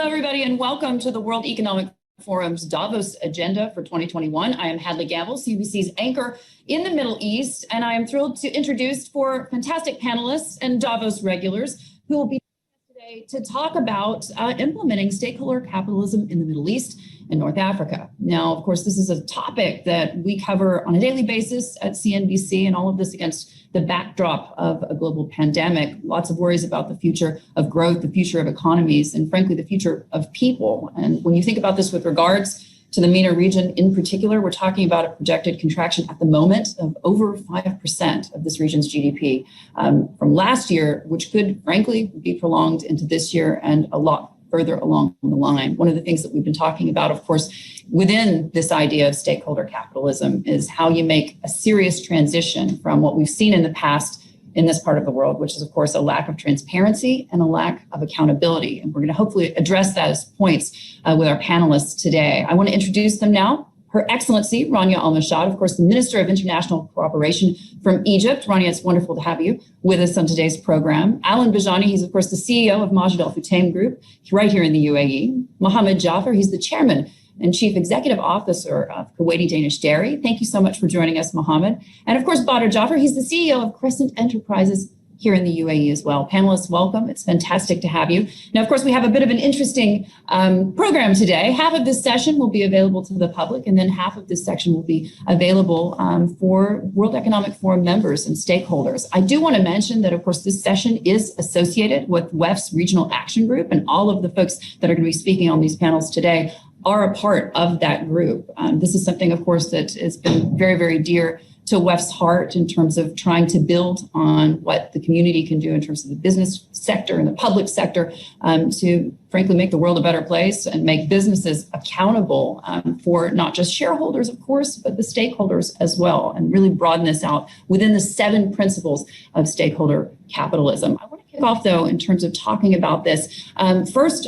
Hello, everybody, and welcome to the World Economic Forum's Davos Agenda for 2021. I am Hadley Gamble, CBC's anchor in the Middle East, and I am thrilled to introduce four fantastic panelists and Davos regulars who will be today to talk about implementing stakeholder capitalism in the Middle East and North Africa. Now, of course, this is a topic that we cover on a daily basis at CNBC, and all of this against the backdrop of a global pandemic. Lots of worries about the future of growth, the future of economies, and frankly, the future of people. And when you think about this with regards to the MENA region in particular, we're talking about a projected contraction at the moment of over 5% of this region's GDP from last year, which could frankly be prolonged into this year and a lot further along the line. One of the things that we've been talking about, of course, within this idea of stakeholder capitalism is how you make a serious transition from what we've seen in the past in this part of the world, which is, of course, a lack of transparency and a lack of accountability. And we're going to hopefully address that as points with our panelists today. I want to introduce them now. Her Excellency, Rania Al-Mashad, of course, the Minister of International Cooperation from Egypt. Rania, it's wonderful to have you with us on today's program. Alan Bajani, he's, of course, the CEO of Majid Al Futtaim Group, right here in the UAE. Mohammed Jaffer, he's the Chairman and Chief Executive Officer of Kuwaiti Danish Dairy. Thank you so much for joining us, Mohammed. And, of course, Badr Jaffer, he's the CEO of Crescent Enterprises here in the UAE as well. Panelists, welcome. It's fantastic to have you. Now, of course, we have a bit of an interesting program today. Half of this session will be available to the public, and then half of this section will be available for World Economic Forum members and stakeholders. I do want to mention that, of course, this session is associated with WEF's Regional Action Group, and all of the folks that are going to be speaking on these panels today are a part of that group. This is something, of course, that has been very, very dear to WEF's heart in terms of trying to build on what the community can do in terms of the business sector and the public sector to frankly make the world a better place and make businesses accountable for not just shareholders, of course, but the stakeholders as well, and really broaden this out within the 7 principles of stakeholder capitalism. I want to kick off, though, in terms of talking about this. First,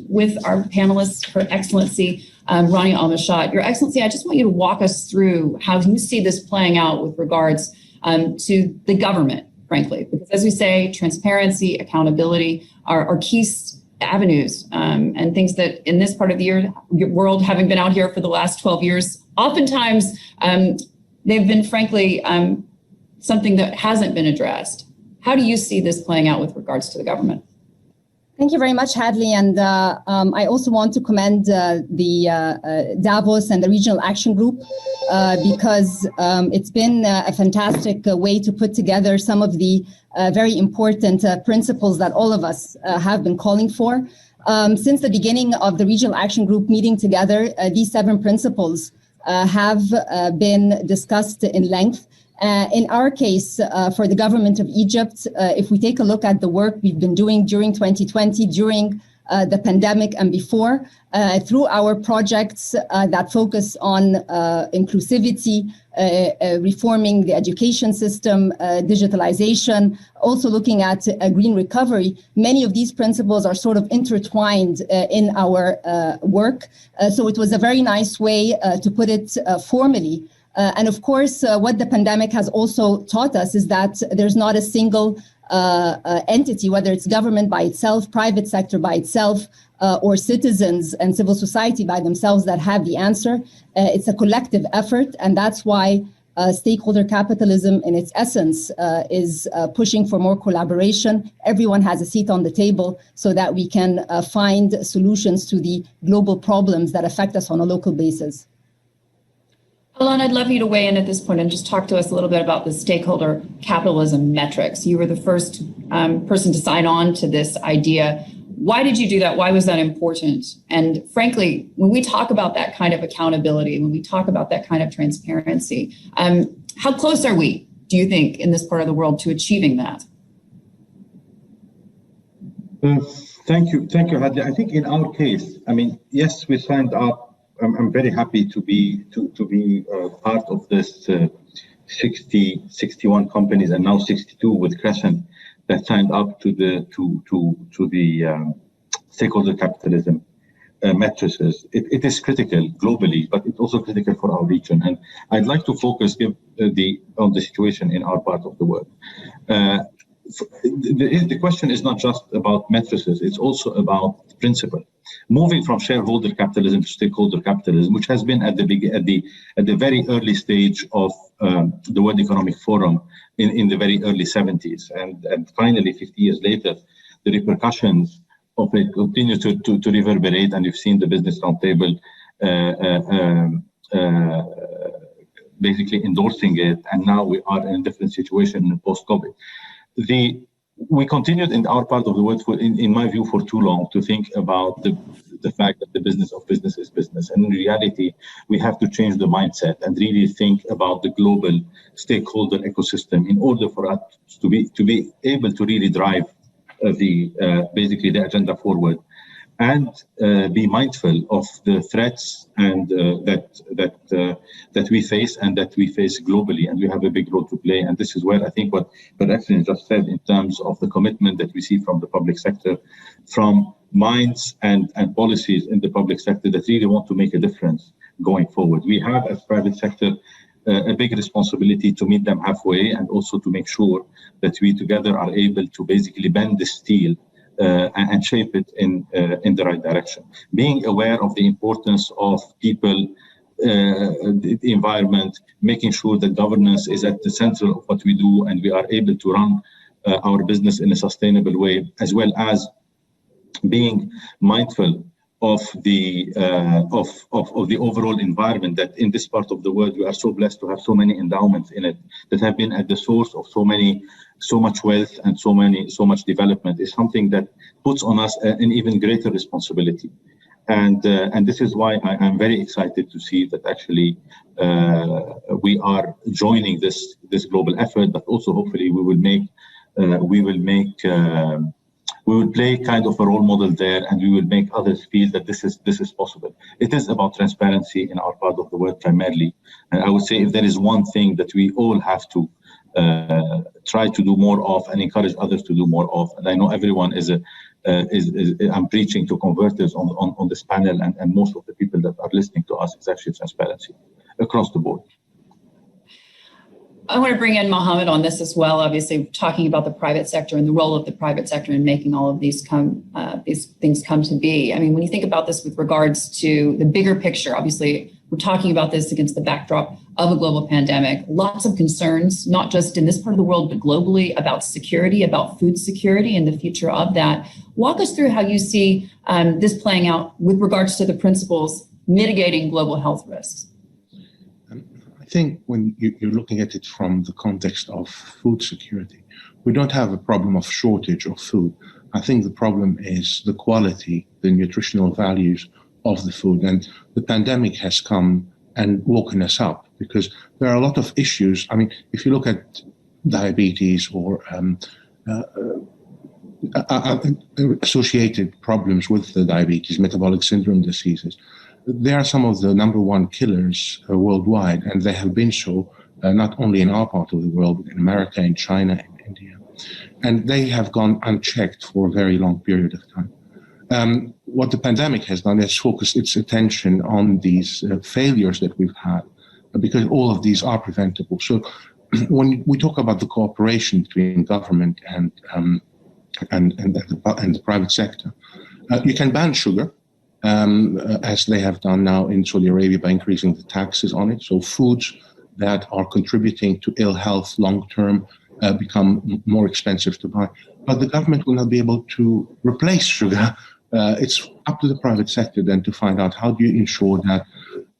with our panelists, Her Excellency, Rania Al-Mashad. Your Excellency, I just want you to walk us through how you see this playing out with regards to the government, frankly, because as we say, transparency, accountability are key avenues and things that in this part of the world, having been out here for the last 12 years, oftentimes they've been, frankly, something that hasn't been addressed. How do you see this playing out with regards to the government? Thank you very much, Hadley. And I also want to commend the Davos and the Regional Action Group because it's been a fantastic way to put together some of the very important principles that all of us have been calling for. Since the beginning of the Regional Action Group meeting together, these 7 principles have been discussed in length. In our case, for the government of Egypt, if we take a look at the work we've been doing during 2020, during the pandemic and before, through our projects that focus on inclusivity, reforming the education system, digitalization, also looking at a green recovery, many of these principles are sort of intertwined in our work. So it was a very nice way to put it formally. And of course, what the pandemic has also taught us is that there's not a single entity, whether it's government by itself, private sector by itself, or citizens and civil society by themselves that have the answer. It's a collective effort, and that's why stakeholder capitalism in its essence is pushing for more collaboration. Everyone has a seat on the table so that we can find solutions to the global problems that affect us on a local basis. Alan, I'd love you to weigh in at this point and just talk to us a little bit about the stakeholder capitalism metrics. You were the first person to sign on to this idea. Why did you do that? Why was that important? And frankly, when we talk about that kind of accountability, when we talk about that kind of transparency, how close are we, do you think, in this part of the world to achieving that? Thank you, Hadley. I think in our case, I mean, yes, we signed up. I'm very happy to be part of this 61 companies and now 62 with Crescent that signed up to the stakeholder capitalism matrices. It is critical globally, but it's also critical for our region. And I'd like to focus on the situation in our part of the world. The question is not just about matrices, it's also about principle. moving from shareholder capitalism to stakeholder capitalism, which has been at the very early stage of the World Economic Forum in the very early 70s, and finally 50 years later, the repercussions of it continue to reverberate, and you've seen the Business Roundtable basically endorsing it, and now we are in a different situation in post-COVID. We continued in our part of the world, in my view, for too long to think about the fact that the business of business is business. And in reality, we have to change the mindset and really think about the global stakeholder ecosystem in order for us to be able to really drive basically the agenda forward, and be mindful of the threats and that we face and that we face globally, and we have a big role to play. And this is where I think what Excellence just said in terms of the commitment that we see from the public sector, from minds and policies in the public sector that really want to make a difference going forward. We have, as private sector, a big responsibility to meet them halfway, and also to make sure that we together are able to basically bend the steel and shape it in the right direction. Being aware of the importance of people, the environment, making sure that governance is at the center of what we do, and we are able to run our business in a sustainable way, as well as being mindful of the overall environment, that in this part of the world we are so blessed to have so many endowments in it that have been at the source of so much wealth and so much development, is something that puts on us an even greater responsibility. And this is why I'm very excited to see that actually we are joining this global effort, but also hopefully we will play kind of a role model there, and we will make others feel that this is possible. It is about transparency in our part of the world primarily. And I would say if there is one thing that we all have to try to do more of and encourage others to do more of, and I know everyone I'm preaching to converters on this panel, and most of the people that are listening to us, is actually transparency across the board. I want to bring in Mohammed on this as well, obviously talking about the private sector and the role of the private sector in making all of these things come to be. I mean, when you think about this with regards to the bigger picture, obviously we're talking about this against the backdrop of a global pandemic, lots of concerns, not just in this part of the world, but globally, about security, about food security and the future of that. Walk us through how you see this playing out with regards to the principles mitigating global health risks. I think when you're looking at it from the context of food security, we don't have a problem of shortage of food. I think the problem is the quality, the nutritional values of the food. And the pandemic has come and woken us up, because there are a lot of issues. I mean, if you look at diabetes or associated problems with the diabetes, metabolic syndrome diseases, they are some of the number one killers worldwide, and they have been so not only in our part of the world, but in America, in China, in India. And they have gone unchecked for a very long period of time. What the pandemic has done is focus its attention on these failures that we've had, because all of these are preventable. So when we talk about the cooperation between government and the private sector, you can ban sugar, as they have done now in Saudi Arabia by increasing the taxes on it. So foods that are contributing to ill health long-term become more expensive to buy. But the government will not be able to replace sugar. It's up to the private sector then to find out how do you ensure that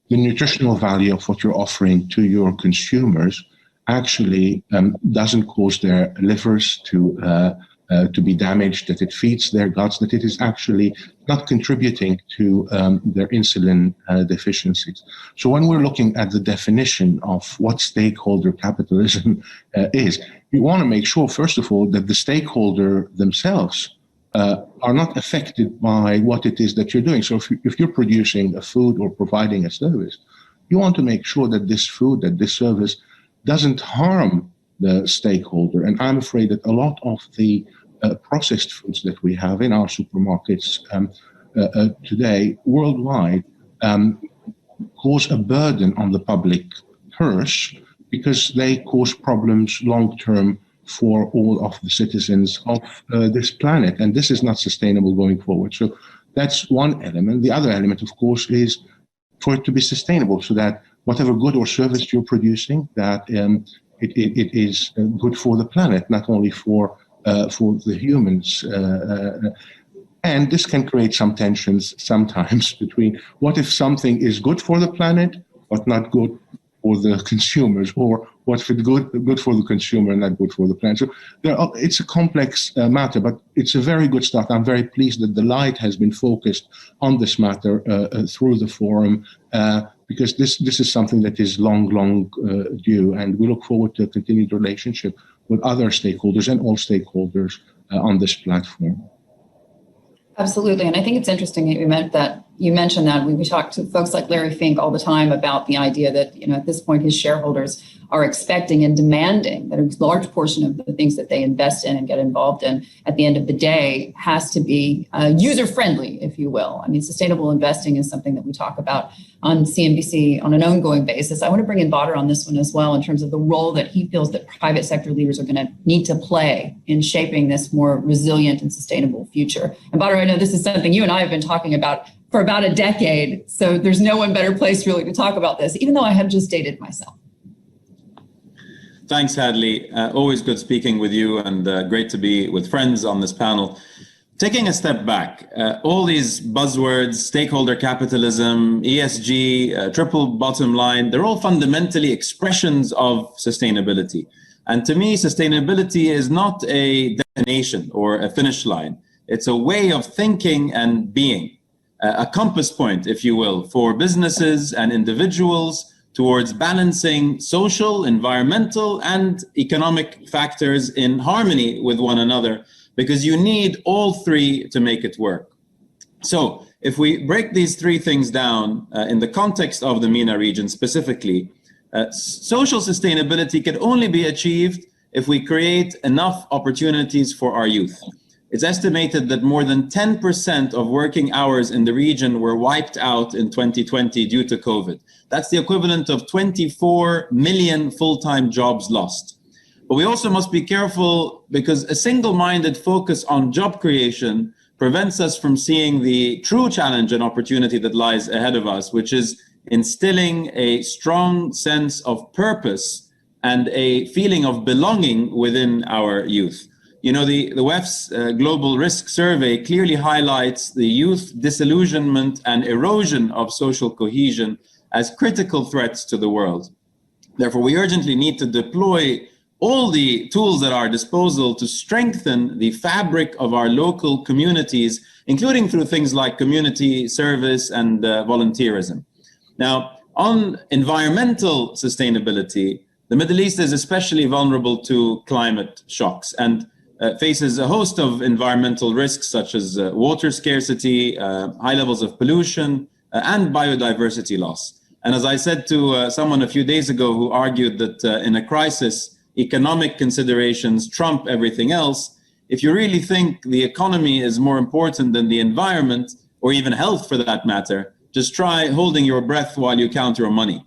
the nutritional value of what you're offering to your consumers actually doesn't cause their livers to be damaged, that it feeds their guts, that it is actually not contributing to their insulin deficiencies. So when we're looking at the definition of what stakeholder capitalism is, we want to make sure, first of all, that the stakeholder themselves are not affected by what it is that you're doing. So if you're producing a food or providing a service, you want to make sure that this food, that this service doesn't harm the stakeholder. And I'm afraid that a lot of the processed foods that we have in our supermarkets today worldwide cause a burden on the public purse, because they cause problems long-term for all of the citizens of this planet. And this is not sustainable going forward. So that's one element. The other element, of course, is for it to be sustainable, so that whatever good or service you're producing, that it is good for the planet, not only for the humans. And this can create some tensions sometimes between what if something is good for the planet but not good for the consumers, or what if it's good for the consumer and not good for the planet. So it's a complex matter, but it's a very good start. I'm very pleased that the light has been focused on this matter through the forum, because this is something that is long due, and we look forward to a continued relationship with other stakeholders and all stakeholders on this platform. Absolutely. And I think it's interesting that you mentioned that we talk to folks like Larry Fink all the time about the idea that, at this point, his shareholders are expecting and demanding that a large portion of the things that they invest in and get involved in at the end of the day has to be user-friendly, if you will. I mean, sustainable investing is something that we talk about on CNBC on an ongoing basis. I want to bring in Badr on this one as well, in terms of the role that he feels that private sector leaders are going to need to play in shaping this more resilient and sustainable future. And Badr, I know this is something you and I have been talking about for about a decade, so there's no one better place really to talk about this, even though I have just dated myself. Thanks, Hadley. Always good speaking with you, and great to be with friends on this panel. Taking a step back, all these buzzwords, stakeholder capitalism, ESG, triple bottom line, they're all fundamentally expressions of sustainability. And to me, sustainability is not a destination or a finish line. It's a way of thinking and being, a compass point, if you will, for businesses and individuals towards balancing social, environmental, and economic factors in harmony with one another, because you need all three to make it work. So if we break these three things down in the context of the MENA region specifically, social sustainability can only be achieved if we create enough opportunities for our youth. It's estimated that more than 10% of working hours in the region were wiped out in 2020 due to COVID. That's the equivalent of 24 million full-time jobs lost. But we also must be careful, because a single-minded focus on job creation prevents us from seeing the true challenge and opportunity that lies ahead of us, which is instilling a strong sense of purpose and a feeling of belonging within our youth. The WEF's Global Risk Survey clearly highlights the youth disillusionment and erosion of social cohesion as critical threats to the world. Therefore, we urgently need to deploy all the tools at our disposal to strengthen the fabric of our local communities, including through things like community service and volunteerism. Now, on environmental sustainability, the Middle East is especially vulnerable to climate shocks and faces a host of environmental risks, such as water scarcity, high levels of pollution, and biodiversity loss. And as I said to someone a few days ago who argued that in a crisis, economic considerations trump everything else, if you really think the economy is more important than the environment, or even health for that matter, just try holding your breath while you count your money.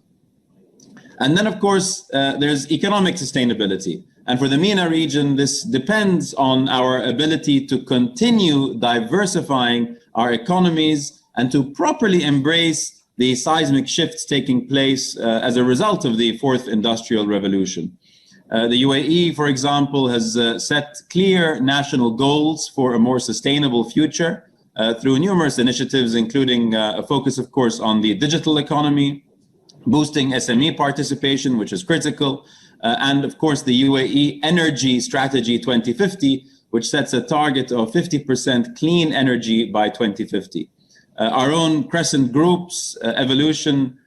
And then, of course, there's economic sustainability. And for the MENA region, this depends on our ability to continue diversifying our economies and to properly embrace the seismic shifts taking place as a result of the fourth industrial revolution. The UAE, for example, has set clear national goals for a more sustainable future through numerous initiatives, including a focus, of course, on the digital economy, boosting SME participation, which is critical, and of course the UAE Energy Strategy 2050, which sets a target of 50% clean energy by 2050. Our own Crescent Group's evolution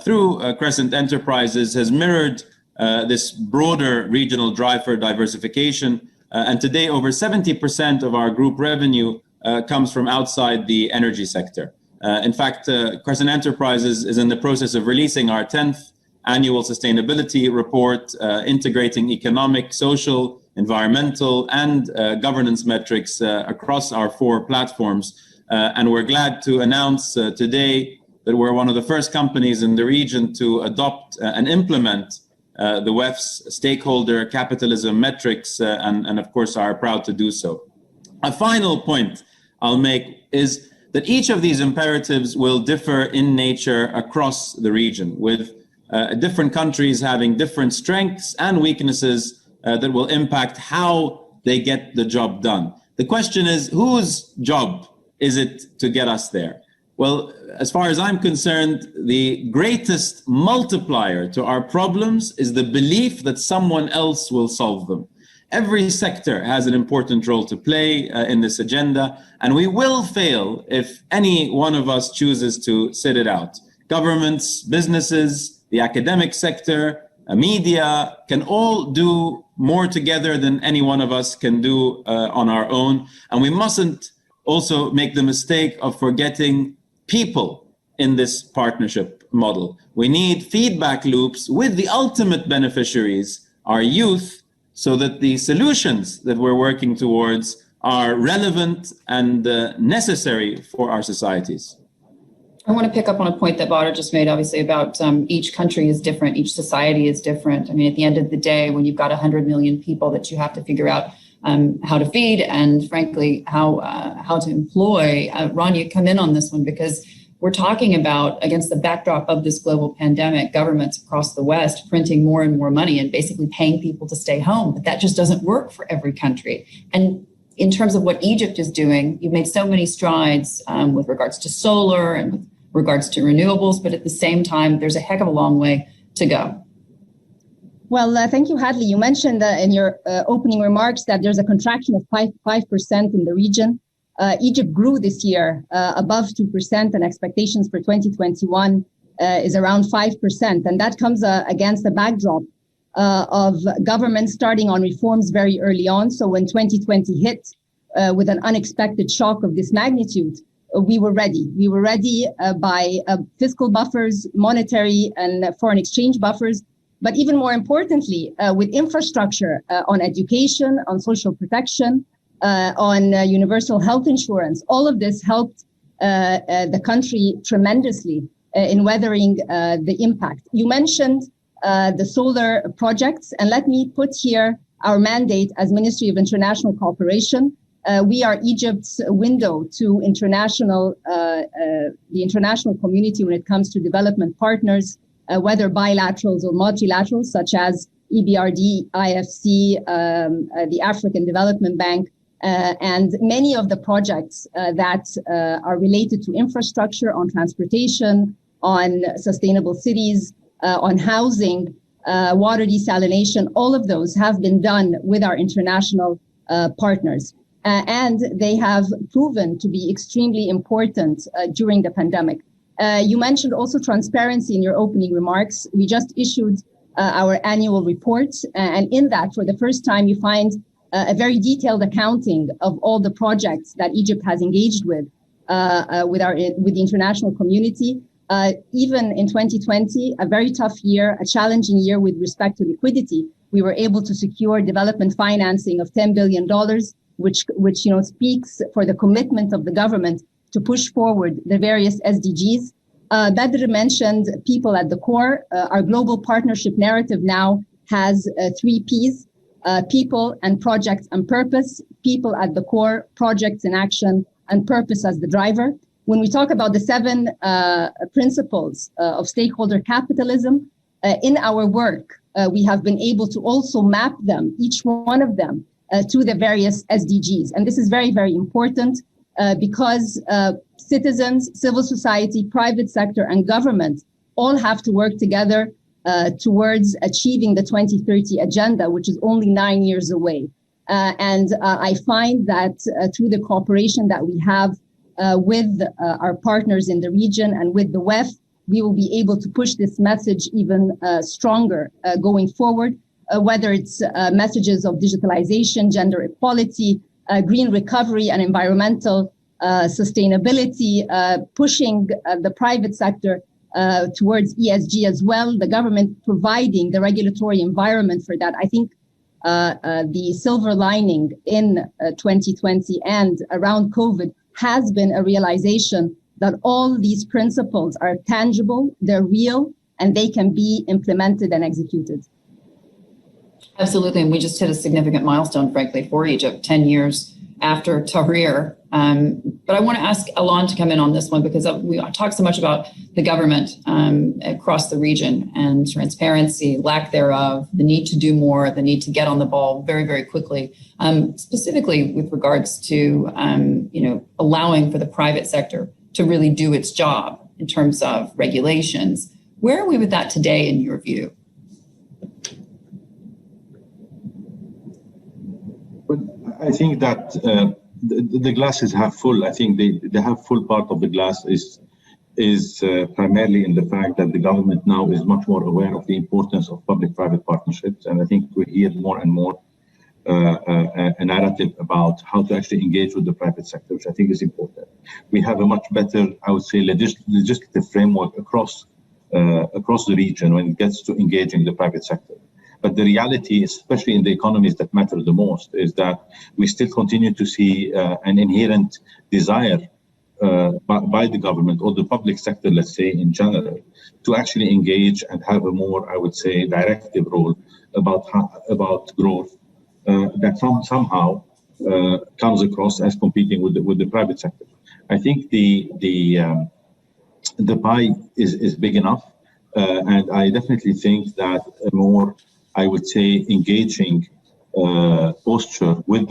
through Crescent Enterprises has mirrored this broader regional drive for diversification, and today over 70% of our group revenue comes from outside the energy sector. In fact, Crescent Enterprises is in the process of releasing our 10th annual sustainability report, integrating economic, social, environmental, and governance metrics across our 4 platforms. And we're glad to announce today that we're one of the first companies in the region to adopt and implement the WEF's stakeholder capitalism metrics, and of course are proud to do so. A final point I'll make is that each of these imperatives will differ in nature across the region, with different countries having different strengths and weaknesses that will impact how they get the job done. The question is, whose job is it to get us there? Well, as far as I'm concerned, the greatest multiplier to our problems is the belief that someone else will solve them. Every sector has an important role to play in this agenda, and we will fail if any one of us chooses to sit it out. Governments, businesses, the academic sector, media can all do more together than any one of us can do on our own. And we mustn't also make the mistake of forgetting people in this partnership model. We need feedback loops with the ultimate beneficiaries, our youth, so that the solutions that we're working towards are relevant and necessary for our societies. I want to pick up on a point that Badr just made, obviously, about each country is different, each society is different. I mean, at the end of the day, when you've got 100 million people that you have to figure out how to feed and, frankly, how to employ. Ron, you come in on this one because we're talking about, against the backdrop of this global pandemic, governments across the West printing more and more money and basically paying people to stay home. But that just doesn't work for every country. And in terms of what Egypt is doing, you've made so many strides with regards to solar and with regards to renewables, but at the same time, there's a heck of a long way to go. Well, thank you, Hadley. You mentioned in your opening remarks that there's a contraction of 5% in the region. Egypt grew this year above 2%, and expectations for 2021 is around 5%. And that comes against the backdrop of government starting on reforms very early on. So when 2020 hit with an unexpected shock of this magnitude, we were ready. We were ready by fiscal buffers, monetary and foreign exchange buffers, but even more importantly, with infrastructure on education, on social protection, on universal health insurance. All of this helped the country tremendously in weathering the impact. You mentioned the solar projects, and let me put here our mandate as Ministry of International Cooperation. We are Egypt's window to the international community when it comes to development partners, whether bilaterals or multilaterals, such as EBRD, IFC, the African Development Bank, and many of the projects that are related to infrastructure, on transportation, on sustainable cities, on housing, water desalination. All of those have been done with our international partners. And they have proven to be extremely important during the pandemic. You mentioned also transparency in your opening remarks. We just issued our annual report, and in that, for the first time, you find a very detailed accounting of all the projects that Egypt has engaged with the international community. Even in 2020, a very tough year, a challenging year with respect to liquidity, we were able to secure development financing of $10 billion, which speaks for the commitment of the government to push forward the various SDGs. Badr mentioned people at the core. Our global partnership narrative now has 3 Ps, people and projects and purpose, people at the core, projects in action, and purpose as the driver. When we talk about the 7 principles of stakeholder capitalism, in our work, we have been able to also map them, each one of them, to the various SDGs. And this is very, very important because citizens, civil society, private sector, and government all have to work together towards achieving the 2030 agenda, which is only 9 years away. And I find that through the cooperation that we have with our partners in the region and with the WEF, we will be able to push this message even stronger going forward. Whether it's messages of digitalization, gender equality, green recovery and environmental sustainability, pushing the private sector towards ESG as well, the government providing the regulatory environment for that. I think the silver lining in 2020 and around COVID has been a realization that all these principles are tangible, they're real, and they can be implemented and executed. Absolutely. And we just hit a significant milestone, frankly, for Egypt, 10 years after Tahrir. But I want to ask Alon to come in on this one because we talk so much about the government across the region and transparency, lack thereof, the need to do more, the need to get on the ball very, very quickly, specifically with regards to allowing for the private sector to really do its job in terms of regulations. Where are we with that today, in your view? Well, I think that the glass is half full. I think the half full part of the glass is primarily in the fact that the government now is much more aware of the importance of public-private partnerships, and I think we hear more and more a narrative about how to actually engage with the private sector, which I think is important. We have a much better, I would say, legislative framework across the region when it gets to engaging the private sector. But the reality, especially in the economies that matter the most, is that we still continue to see an inherent desire by the government or the public sector, let's say in general, to actually engage and have a more, I would say, directive role about growth that somehow comes across as competing with the private sector. I think the pie is big enough, and I definitely think that a more, I would say, engaging posture with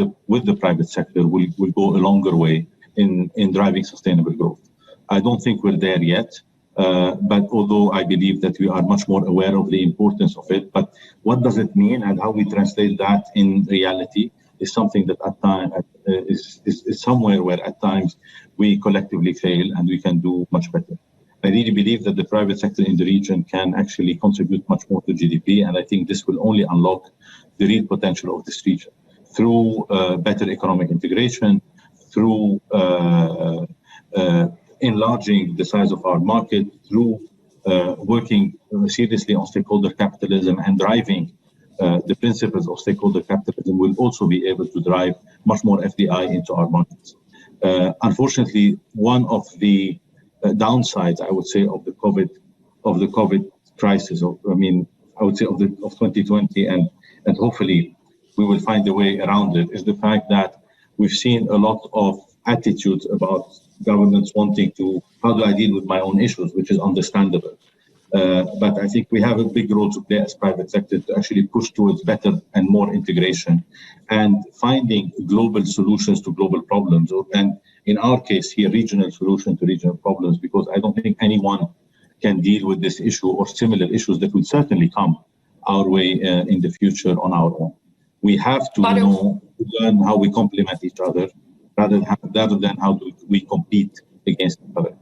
the private sector will go a longer way in driving sustainable growth. I don't think we're there yet, but although I believe that we are much more aware of the importance of it, but what does it mean and how we translate that in reality is something that at times is somewhere where at times we collectively fail and we can do much better. I really believe that the private sector in the region can actually contribute much more to GDP, and I think this will only unlock the real potential of this region through better economic integration, through enlarging the size of our market, through working seriously on stakeholder capitalism and driving the principles of stakeholder capitalism will also be able to drive much more FDI into our markets. Unfortunately, one of the downsides, I would say, of the COVID crisis, I would say of 2020, and hopefully we will find a way around it, is the fact that we've seen a lot of attitudes about governments wanting to, how do I deal with my own issues, which is understandable. But I think we have a big role to play as private sector to actually push towards better and more integration and finding global solutions to global problems, and in our case here, regional solution to regional problems, because I don't think anyone can deal with this issue or similar issues that will certainly come our way in the future on our own. We have to learn how we complement each other rather than how do we compete against each other.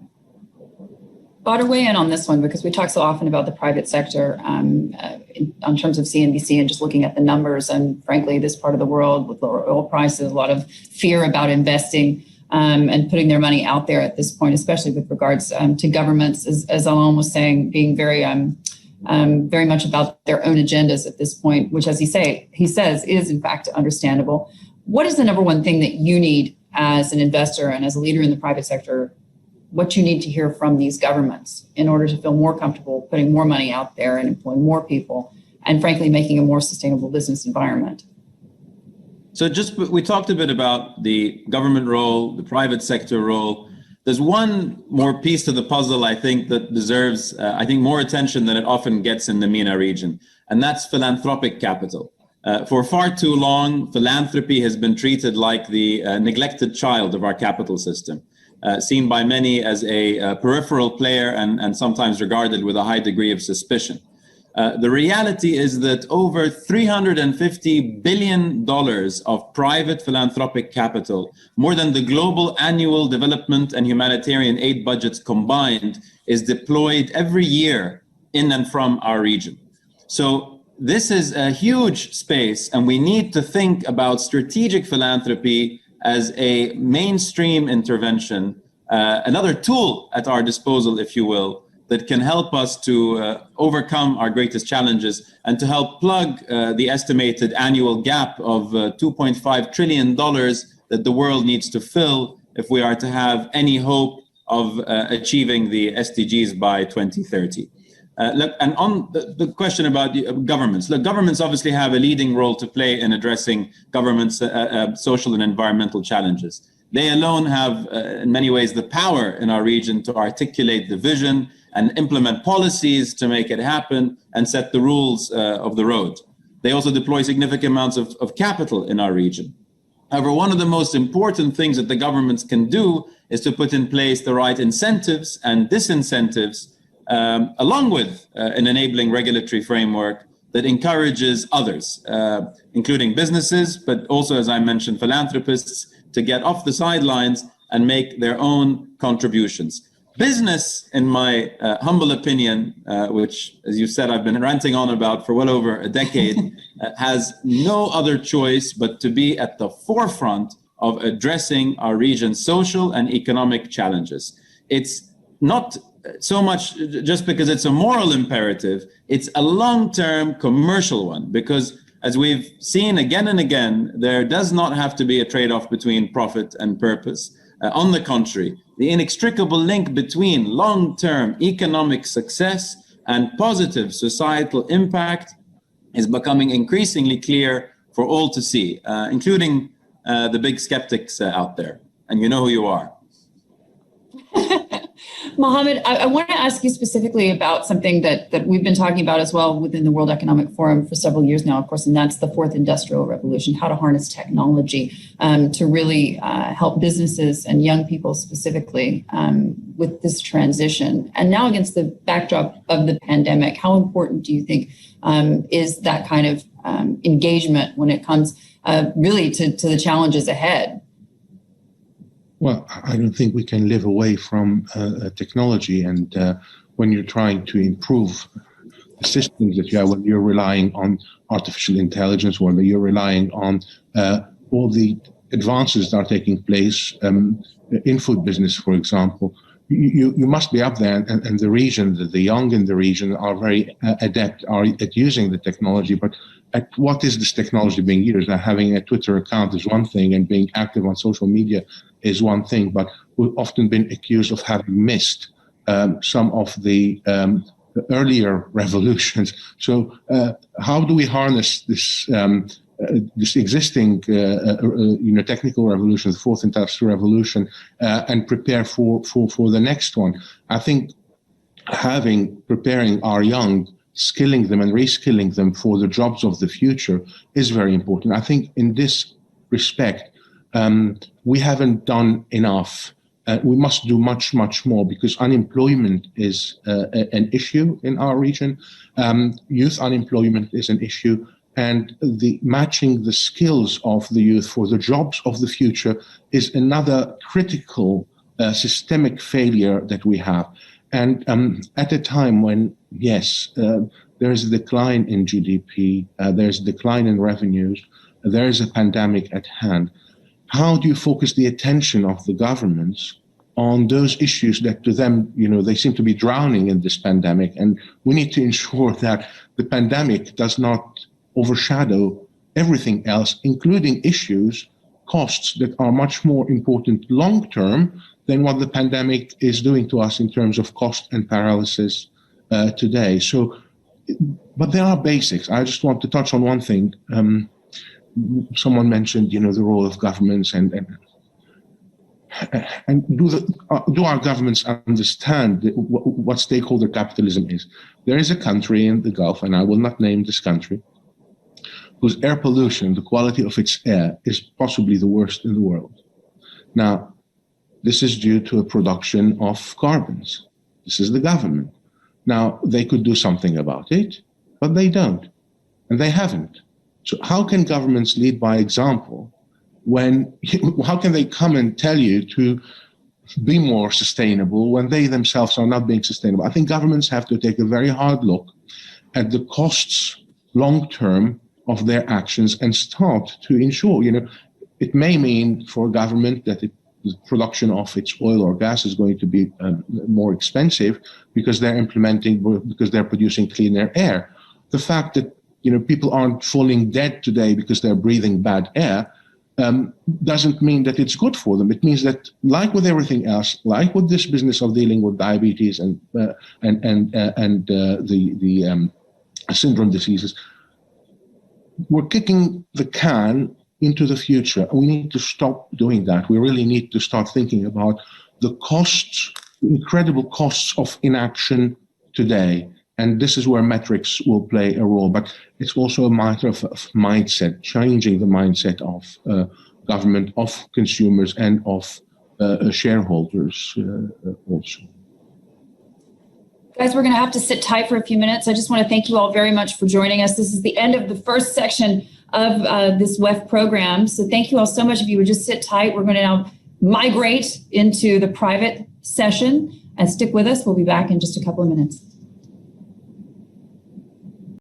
Bought weigh in on this one because we talk so often about the private sector in terms of CNBC and just looking at the numbers. And frankly, this part of the world with lower oil prices, a lot of fear about investing and putting their money out there at this point, especially with regards to governments, as Alon was saying, being very much about their own agendas at this point, which, as he says, is in fact understandable. What is the number one thing that you need as an investor and as a leader in the private sector, what you need to hear from these governments in order to feel more comfortable putting more money out there and employing more people and frankly making a more sustainable business environment? So we talked a bit about the government role, the private sector role. There's one more piece to the puzzle, I think, that deserves, more attention than it often gets in the MENA region, and that's philanthropic capital. For far too long, philanthropy has been treated like the neglected child of our capital system, seen by many as a peripheral player and sometimes regarded with a high degree of suspicion. The reality is that over $350 billion of private philanthropic capital, more than the global annual development and humanitarian aid budgets combined, is deployed every year in and from our region. So this is a huge space, and we need to think about strategic philanthropy as a mainstream intervention, another tool at our disposal, if you will, that can help us to overcome our greatest challenges and to help plug the estimated annual gap of $2.5 trillion that the world needs to fill if we are to have any hope of achieving the SDGs by 2030. Look, and on the question about governments, look, governments obviously have a leading role to play in addressing governments' social and environmental challenges. They alone have, in many ways, the power in our region to articulate the vision and implement policies to make it happen and set the rules of the road. They also deploy significant amounts of capital in our region. However, one of the most important things that the governments can do is to put in place the right incentives and disincentives, along with an enabling regulatory framework that encourages others, including businesses, but also, as I mentioned, philanthropists, to get off the sidelines and make their own contributions. Business, in my humble opinion, which, as you said, I've been ranting on about for well over a decade, has no other choice but to be at the forefront of addressing our region's social and economic challenges. It's not so much just because it's a moral imperative, it's a long-term commercial one, because as we've seen again and again, there does not have to be a trade-off between profit and purpose. On the contrary, the inextricable link between long-term economic success and positive societal impact is becoming increasingly clear for all to see, including the big skeptics out there. And you know who you are. Mohammed, I want to ask you specifically about something that we've been talking about as well within the World Economic Forum for several years now, of course, and that's the fourth industrial revolution, how to harness technology to really help businesses and young people specifically with this transition. And now against the backdrop of the pandemic, how important do you think is that kind of engagement when it comes really to the challenges ahead? Well, I don't think we can live away from technology. And when you're trying to improve the systems that you have, when you're relying on artificial intelligence, when you're relying on all the advances that are taking place in food business, for example, you must be up there. And the region, the young in the region are very adept at using the technology. But at what is this technology being used? Now, having a Twitter account is one thing, and being active on social media is one thing, but we've often been accused of having missed some of the earlier revolutions. So how do we harness this this existing technical revolution, the fourth industrial revolution, and prepare for the next one? I think preparing our young, skilling them and reskilling them for the jobs of the future is very important. I think in this respect, we haven't done enough. We must do much, much more, because unemployment is an issue in our region. Youth unemployment is an issue, and matching the skills of the youth for the jobs of the future is another critical systemic failure that we have. And at a time when, yes, there is a decline in GDP, there's a decline in revenues, there is a pandemic at hand, how do you focus the attention of the governments on those issues that to them, they seem to be drowning in this pandemic? And we need to ensure that the pandemic does not overshadow everything else, including costs that are much more important long-term than what the pandemic is doing to us in terms of cost and paralysis today. So, but there are basics. I just want to touch on one thing. Someone mentioned, the role of governments and do our governments understand what stakeholder capitalism is? There is a country in the Gulf, and I will not name this country, whose air pollution, the quality of its air, is possibly the worst in the world. Now, this is due to a production of carbons. This is the government. Now, they could do something about it, but they don't, and they haven't. So how can governments lead by example how can they come and tell you to be more sustainable when they themselves are not being sustainable? I think governments have to take a very hard look at the costs long-term of their actions and start to ensure, it may mean for government that the production of its oil or gas is going to be more expensive because they're producing cleaner air. The fact that people aren't falling dead today because they're breathing bad air doesn't mean that it's good for them. It means that, like with everything else, like with this business of dealing with diabetes and the syndrome diseases, we're kicking the can into the future. We need to stop doing that. We really need to start thinking about the costs, incredible costs of inaction today. And this is where metrics will play a role. But it's also a matter of mindset, changing the mindset of government, of consumers, and of shareholders also. Guys, we're going to have to sit tight for a few minutes. I just want to thank you all very much for joining us. This is the end of the first section of this WEF program. So thank you all so much. If you would just sit tight, we're going to now migrate into the private session and stick with us. We'll be back in just a couple of minutes.